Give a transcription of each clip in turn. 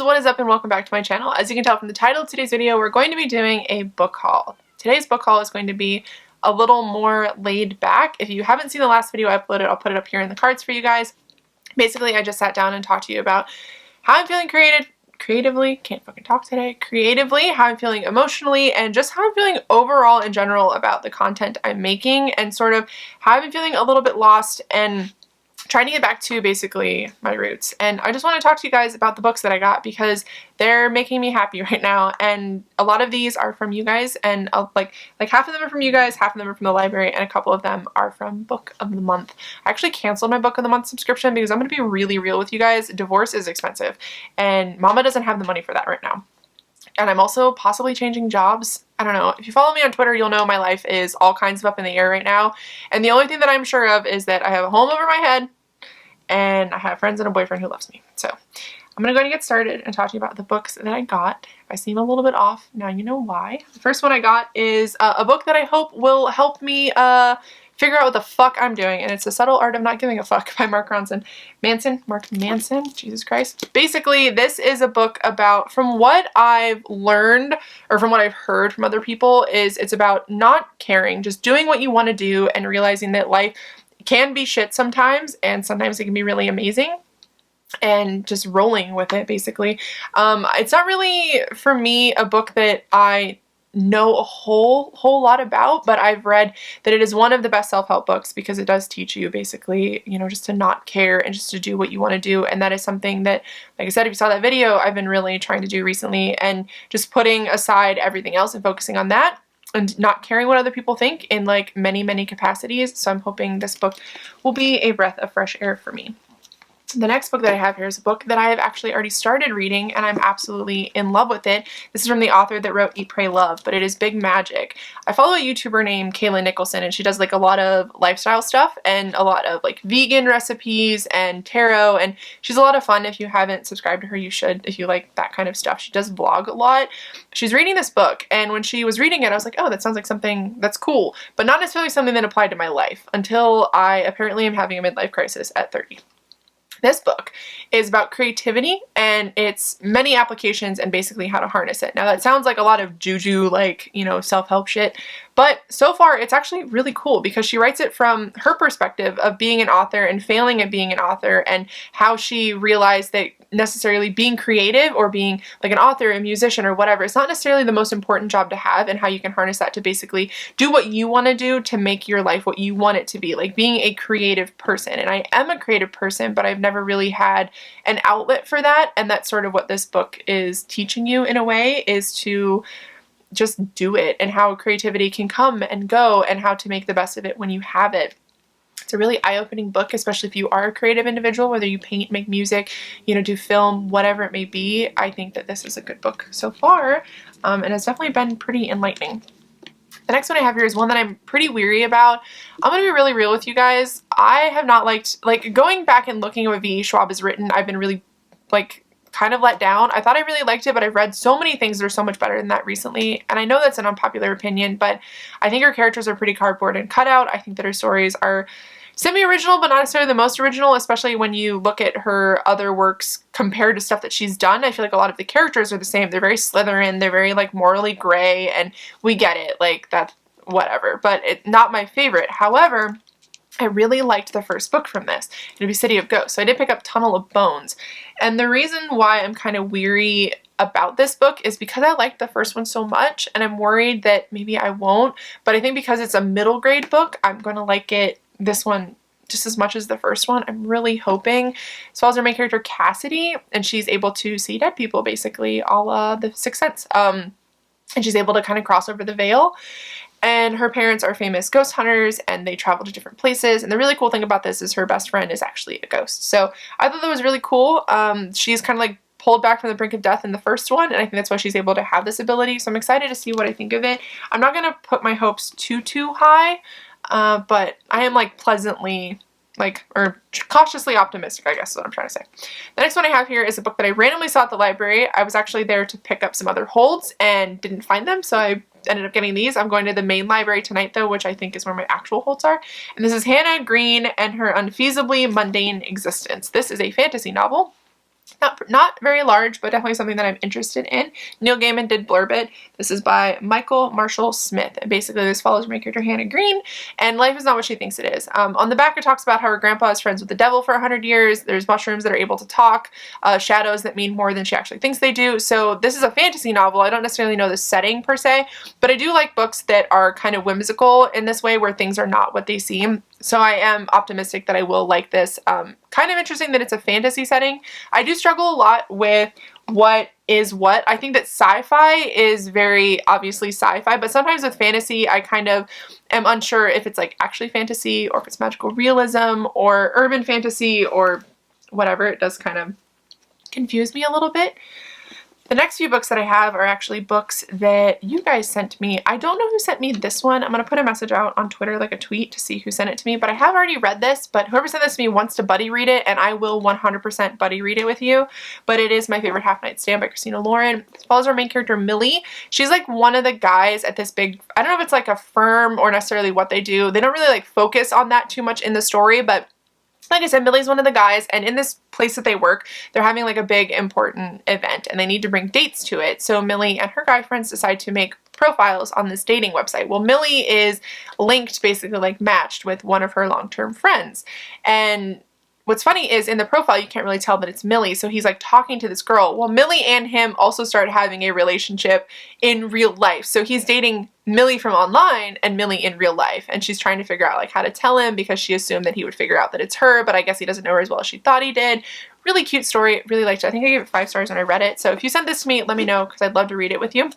friends, what is up and welcome back to my channel. As you can tell from the title of today's video, we're going to be doing a book haul. Today's book haul is going to be a little more laid back. If you haven't seen the last video I uploaded, I'll put it up here in the cards for you guys. Basically, I just sat down and talked to you about how I'm feeling creatively, can't fucking talk today, creatively, how I'm feeling emotionally, and just how I'm feeling overall in general about the content I'm making, and sort of how I've been feeling a little bit lost and trying to get back to basically my roots. And I just want to talk to you guys about the books that I got because they're making me happy right now, and a lot of these are from you guys, and like half of them are from you guys, half of them are from the library, and a couple of them are from Book of the Month. I actually canceled my Book of the Month subscription because I'm going to be really real with you guys. Divorce is expensive and mama doesn't have the money for that right now. And I'm also possibly changing jobs. I don't know. If you follow me on Twitter, you'll know my life is all kinds of up in the air right now. And the only thing that I'm sure of is that I have a home over my head and I have friends and a boyfriend who loves me. So I'm going to go and get started and talk to you about the books that I got. If I seem a little bit off, now you know why. The first one I got is a book that I hope will help me figure out what the fuck I'm doing, and it's The Subtle Art of Not Giving a Fuck by Mark Manson, Jesus Christ. Basically, this is a book about, from what I've learned, or from what I've heard from other people, is it's about not caring, just doing what you want to do and realizing that life can be shit sometimes, and sometimes it can be really amazing, and just rolling with it, basically. It's not really, for me, a book that I know a whole lot about, but I've read that it is one of the best self-help books because it does teach you basically, you know, just to not care and just to do what you want to do. And that is something that, like I said, if you saw that video, I've been really trying to do recently, and just putting aside everything else and focusing on that and not caring what other people think in like many capacities. So I'm hoping this book will be a breath of fresh air for me. The next book that I have here is a book that I have actually already started reading, and I'm absolutely in love with it. This is from the author that wrote Eat, Pray, Love, but it is Big Magic. I follow a YouTuber named Kayla Nicholson, and she does like a lot of lifestyle stuff and a lot of like vegan recipes and tarot, and she's a lot of fun. If you haven't subscribed to her, you should if you like that kind of stuff. She does vlog a lot. She's reading this book, and when she was reading it, I was like, oh, that sounds like something that's cool, but not necessarily something that applied to my life until I apparently am having a midlife crisis at 30. This book is about creativity and its many applications and basically how to harness it. Now that sounds like a lot of juju, like, you know, self-help shit, but so far it's actually really cool because she writes it from her perspective of being an author and failing at being an author, and how she realized that necessarily being creative or being like an author, a musician, or whatever, it's not necessarily the most important job to have, and how you can harness that to basically do what you want to do to make your life what you want it to be, like being a creative person. And I am a creative person, but I've never really had an outlet for that, and that's sort of what this book is teaching you in a way, is to just do it, and how creativity can come and go, and how to make the best of it when you have it. It's a really eye-opening book, especially if you are a creative individual, whether you paint, make music, you know, do film, whatever it may be. I think that this is a good book so far, and it's definitely been pretty enlightening. The next one I have here is one that I'm pretty weary about. I'm going to be really real with you guys. I have not liked, like, going back and looking at what V.E. Schwab has written, I've been really, like, kind of let down. I thought I really liked it, but I've read so many things that are so much better than that recently, and I know that's an unpopular opinion, but I think her characters are pretty cardboard and cutout. I think that her stories are semi-original, but not necessarily the most original, especially when you look at her other works compared to stuff that she's done. I feel like a lot of the characters are the same. They're very Slytherin, they're very like morally gray, and we get it, like that's whatever, but it's not my favorite. However, I really liked the first book from this. It'd be City of Ghosts. So I did pick up Tunnel of Bones. And the reason why I'm kind of weary about this book is because I liked the first one so much, and I'm worried that maybe I won't. But I think because it's a middle grade book, I'm going to like this one just as much as the first one. I'm really hoping. As well as her main character Cassidy, and she's able to see dead people, basically, a la The Sixth Sense. And she's able to kind of cross over the veil. And her parents are famous ghost hunters, and they travel to different places. And the really cool thing about this is her best friend is actually a ghost. So I thought that was really cool. She's kind of like pulled back from the brink of death in the first one, and I think that's why she's able to have this ability. So I'm excited to see what I think of it. I'm not going to put my hopes too high, but I am like pleasantly or cautiously optimistic, I guess is what I'm trying to say. The next one I have here is a book that I randomly saw at the library. I was actually there to pick up some other holds and didn't find them, so I ended up getting these. I'm going to the main library tonight though, which I think is where my actual holds are. And this is Hannah Green and Her Unfeasibly Mundane Existence. This is a fantasy novel. Not very large, but definitely something that I'm interested in. Neil Gaiman did blurb it. This is by Michael Marshall Smith. And basically this follows my character Hannah Green, and life is not what she thinks it is. On the back it talks about how her grandpa is friends with the devil for 100 years. There's mushrooms that are able to talk, shadows that mean more than she actually thinks they do. So this is a fantasy novel. I don't necessarily know the setting per se, but I do like books that are kind of whimsical in this way where things are not what they seem. So I am optimistic that I will like this. Kind of interesting that it's a fantasy setting. I do struggle a lot with what is what. I think that sci-fi is very obviously sci-fi, but sometimes with fantasy I kind of am unsure if it's like actually fantasy or if it's magical realism or urban fantasy or whatever. It does kind of confuse me a little bit. The next few books that I have are actually books that you guys sent me. I don't know who sent me this one. I'm going to put a message out on Twitter, like a tweet, to see who sent it to me, but I have already read this, but whoever sent this to me wants to buddy read it, and I will 100% buddy read it with you. But it is My Favorite Half Night Stand by Christina Lauren. It follows our main character, Millie. She's like one of the guys at this big, I don't know if it's like a firm or necessarily what they do. They don't really like focus on that too much in the story, but like I said, Millie's one of the guys, and in this place that they work, they're having like a big important event and they need to bring dates to it. So Millie and her guy friends decide to make profiles on this dating website. Well, Millie is linked, basically like matched with one of her long-term friends. And what's funny is in the profile, you can't really tell that it's Millie. So he's like talking to this girl. Well, Millie and him also start having a relationship in real life. So he's dating Millie from online and Millie in real life. And she's trying to figure out like how to tell him because she assumed that he would figure out that it's her, but I guess he doesn't know her as well as she thought he did. Really cute story. Really liked it. I think I gave it 5 stars when I read it. So if you sent this to me, let me know because I'd love to read it with you.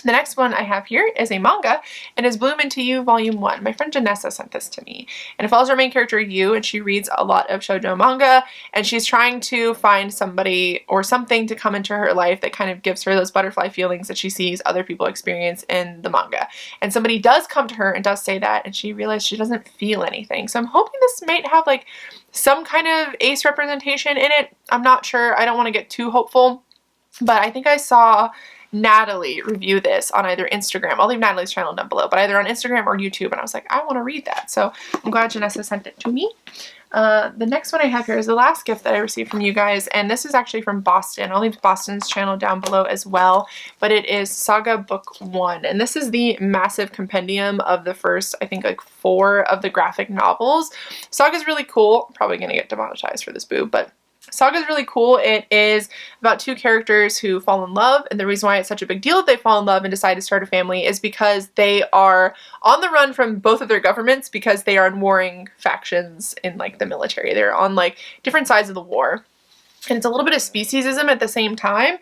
The next one I have here is a manga, and is Bloom Into You Volume 1. My friend Janessa sent this to me, and it follows our main character Yu, and she reads a lot of shoujo manga, and she's trying to find somebody or something to come into her life that kind of gives her those butterfly feelings that she sees other people experience in the manga. And somebody does come to her and does say that, and she realizes she doesn't feel anything. So I'm hoping this might have like some kind of ace representation in it. I'm not sure. I don't want to get too hopeful, but I think I saw Natalie review this on either Instagram. I'll leave Natalie's channel down below, but either on Instagram or YouTube, and I was like, I want to read that. So I'm glad Janessa sent it to me. The next one I have here is the last gift that I received from you guys, and this is actually from Boston. I'll leave Boston's channel down below as well, but it is Saga Book 1, and this is the massive compendium of the first, I think, like 4 of the graphic novels. Saga's really cool. I'm probably gonna get demonetized for this boob, but Saga is really cool. It is about 2 characters who fall in love, and the reason why it's such a big deal that they fall in love and decide to start a family is because they are on the run from both of their governments because they are in warring factions in like the military. They're on like different sides of the war, and it's a little bit of speciesism at the same time.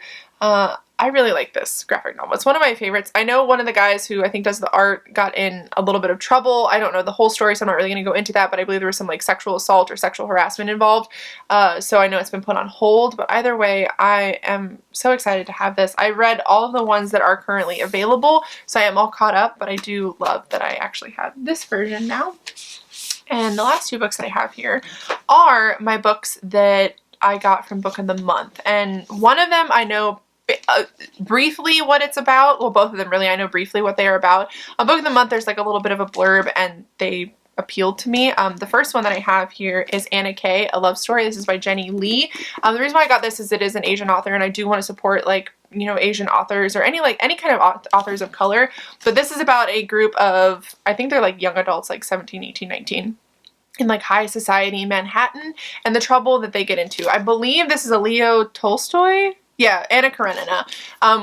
I really like this graphic novel. It's one of my favorites. I know one of the guys who I think does the art got in a little bit of trouble. I don't know the whole story, so I'm not really going to go into that, but I believe there was some like sexual assault or sexual harassment involved. So I know it's been put on hold, but either way, I am so excited to have this. I read all of the ones that are currently available, so I am all caught up, but I do love that I actually have this version now. And the last 2 books that I have here are my books that I got from Book of the Month. And one of them I know briefly what it's about. Well, both of them really, I know briefly what they are about. On Book of the Month, there's like a little bit of a blurb and they appealed to me. The first one that I have here is Anna K, A Love Story. This is by Jenny Lee. The reason why I got this is it is an Asian author, and I do want to support like, you know, Asian authors or any kind of authors of color. But this is about a group of, I think they're like young adults, like 17, 18, 19. In like high society Manhattan, and the trouble that they get into. I believe this is a Leo Tolstoy. Yeah, Anna Karenina,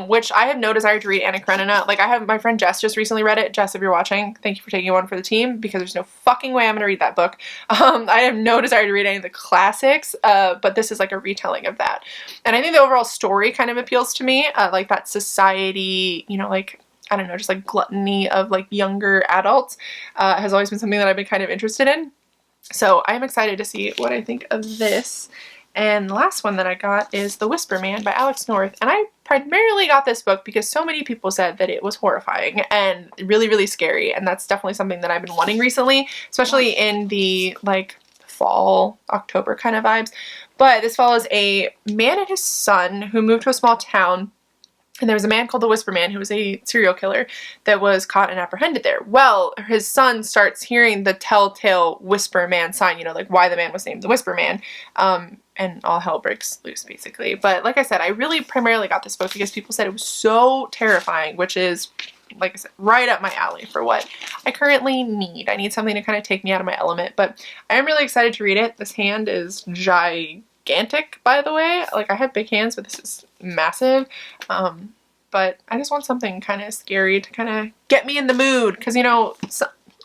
which I have no desire to read Anna Karenina. Like, I have my friend Jess just recently read it. Jess, if you're watching, thank you for taking one for the team, because there's no fucking way I'm gonna read that book. I have no desire to read any of the classics, but this is like a retelling of that. And I think the overall story kind of appeals to me, like that society, you know, like, I don't know, just like gluttony of like younger adults has always been something that I've been kind of interested in. So I'm excited to see what I think of this. And the last one that I got is The Whisper Man by Alex North. And I primarily got this book because so many people said that it was horrifying and really, really scary. And that's definitely something that I've been wanting recently, especially in the like fall, October kind of vibes. But this follows a man and his son who moved to a small town. And there was a man called the Whisper Man who was a serial killer that was caught and apprehended there. Well, his son starts hearing the telltale Whisper Man sign, you know, like why the man was named the Whisper Man. and all hell breaks loose basically. But like I said, I really primarily got this book because people said it was so terrifying, which is, like I said, right up my alley for what I currently need. I need something to kind of take me out of my element, but I am really excited to read it. This hand is gigantic, by the way. Like, I have big hands, but this is massive. But I just want something kind of scary to kind of get me in the mood, because, you know,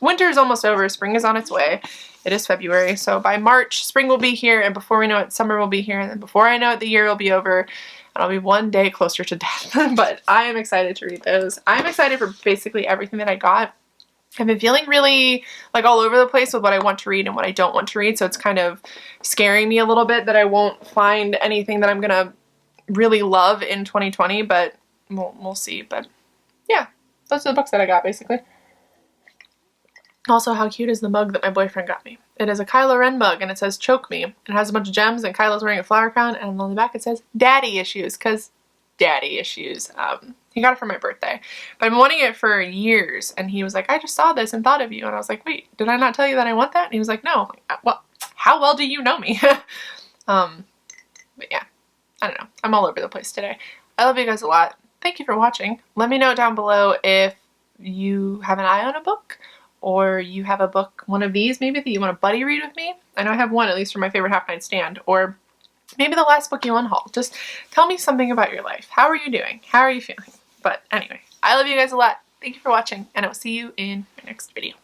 winter is almost over. Spring is on its way. It is February, so by March, spring will be here, and before we know it, summer will be here, and then before I know it, the year will be over, and I'll be one day closer to death. But I am excited to read those. I'm excited for basically everything that I got. I've been feeling really like all over the place with what I want to read and what I don't want to read, so it's kind of scaring me a little bit that I won't find anything that I'm gonna really love in 2020, but we'll see. But yeah, those are the books that I got basically. Also, how cute is the mug that my boyfriend got me? It is a Kylo Ren mug, and it says "Choke Me." It has a bunch of gems, and Kylo's wearing a flower crown, and on the back it says "Daddy Issues," because daddy issues. He got it for my birthday, but I've been wanting it for years, and he was like, "I just saw this and thought of you," and I was like, "Wait, did I not tell you that I want that?" And he was like, "No." Like, well, how well do you know me? But yeah, I don't know. I'm all over the place today. I love you guys a lot. Thank you for watching. Let me know down below if you have an eye on a book, or you have a book, one of these maybe, that you want to buddy read with me. I know I have one, at least for my favorite half night stand, or maybe the last book you unhaul. Just tell me something about your life. How are you doing? How are you feeling? But anyway, I love you guys a lot. Thank you for watching, and I will see you in my next video.